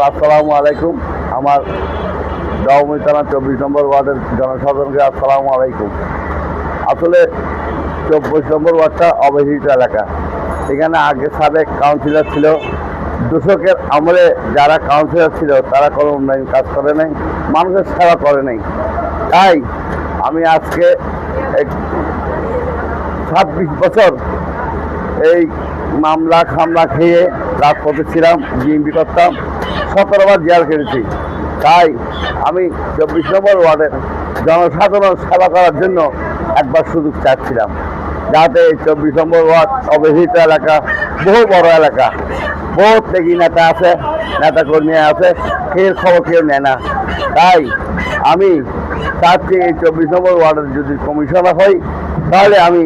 আসসালামু আলাইকুম। আমার ডাউমি থানা 24 নম্বর ওয়ার্ডের জনসাধারণকে আসসালামু আলাইকুম। আসলে 24 নম্বর ওয়ার্ডটা অবহেলিত এলাকা। এখানে আগে সাবেক কাউন্সিলর ছিল, দূষকের আমলে যারা কাউন্সিলর ছিল তারা কোনো উন্নয়ন কাজ করে নাই, মানুষের সেবা করে নাই। তাই আমি আজকে 26 বছর এই মামলা খামলা খেয়ে রাজপথে ছিলাম, বিএনপি করতাম, 17 বার জেল খেটেছি। তাই আমি 24 নম্বর ওয়ার্ডের জনসাধারণ সেবা করার জন্য একবার সুযোগ চাচ্ছিলাম, যাতে এই 24 নম্বর ওয়ার্ড অবহেলিত এলাকা, বহু বড় এলাকা, বহু ত্যাগী নেতা আছে, নেতাকর্মী আছে, খেয়ে খবর কেউ নেয় না। তাই আমি চাচ্ছি এই 24 নম্বর ওয়ার্ডের যদি কমিশনার হই, তাহলে আমি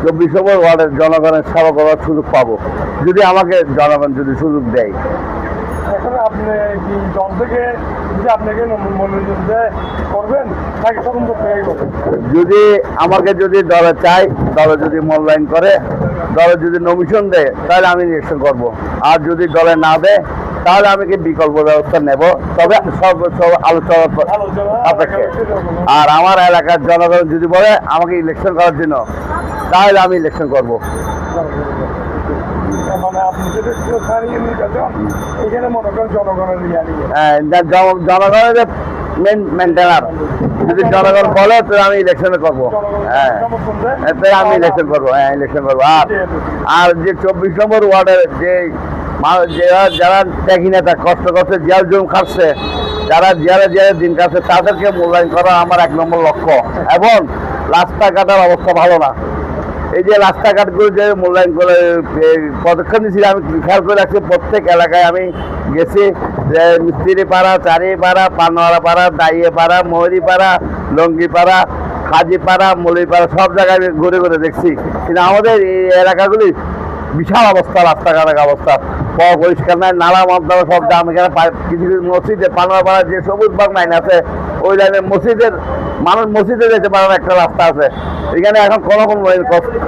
24 নম্বর ওয়ার্ডের জনগণের সেবা করার সুযোগ পাবো, যদি আমাকে জনগণ যদি সুযোগ দেয়। এখন আপনি কি দল থেকে আপনাকে মনোনয়ন করবেন নাকি স্বতন্ত্র থেকে করবেন? যদি আমাকে যদি দলে চাই, দলে যদি মূল্যায়ন করে, দলে যদি নমিশন দেয়, তাহলে আমি ইলেকশন করব। আর যদি দলে না দেয়, তাহলে আমি কি বিকল্প ব্যবস্থা নেব, তবে সব আলোচনা সাপেক্ষে। আর আমার এলাকার জনগণ যদি বলে আমাকে ইলেকশন করার জন্য, তাহলে আমি ইলেকশন করব। মানে আপনি যদি এখানে মনে করেন জনগণের জনগণের মেনটেনার, যদি জনগণ বলে তো আমি ইলেকশনে করবো। হ্যাঁ, আমি ইলেকশন করবো। হ্যাঁ, ইলেকশন করবো। আর যে 24 নম্বর ওয়ার্ডের যে যারা ত্যাগী নেতা কষ্ট করছে, জেল জুম খাচ্ছে, যারা জেলে দিন কাটছে, তাদেরকে মূল্যায়ন করা আমার 1 নম্বর লক্ষ্য। এবং রাস্তাঘাটের অবস্থা ভালো না। এই যে রাস্তাঘাটগুলো যে মূল্যায়ন করে পদক্ষেপ নিয়েছিল, আমি খেয়াল করে রাখছি প্রত্যেক এলাকায় আমি গেছি, যে মিস্ত্রি পাড়া, চারি পাড়া, পানোয়ারা পাড়া, দাইয়ে পাড়া, ময়ূরী পাড়া, লঙ্গি পাড়া, হাজি পাড়া, মলি পাড়া, সব জায়গায় আমি ঘুরে ঘুরে দেখছি। কিন্তু আমাদের এই এলাকাগুলি বিশাল অবস্থা, রাস্তাঘাটের অবস্থা পরিষ্কার নাই, নালা মাধ্যমে সব দাম। এখানে কিছু কিছু মসজিদে, পানোয়ারা পাড়ার যে সবুজ বাগ লাইন আছে, ওই লাইনে মসজিদের মানুষ মসজিদে যেতে পারার একটা রাস্তা আছে। এখানে এখন কোনো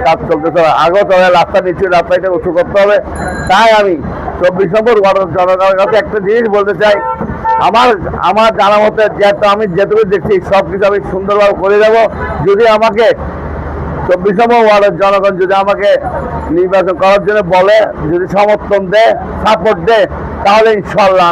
কাজ চলতেছে না। আগেও চলে রাস্তা নিচ্ছি, রাস্তাটা উঁচু করতে হবে। তাই আমি 24 নম্বর ওয়ার্ডের জনগণের কাছে একটা জিনিস বলতে চাই, আমার জানা মতে আমি যেটুকু দেখছি সব কিছু আমি সুন্দরভাবে করে দেবো। যদি আমাকে 24 নম্বর ওয়ার্ডের জনগণ যদি আমাকে নির্বাচন করার জন্য বলে, যদি সমর্থন দেয়, সাপোর্ট দেয়, তাহলে ইনশাল্লাহ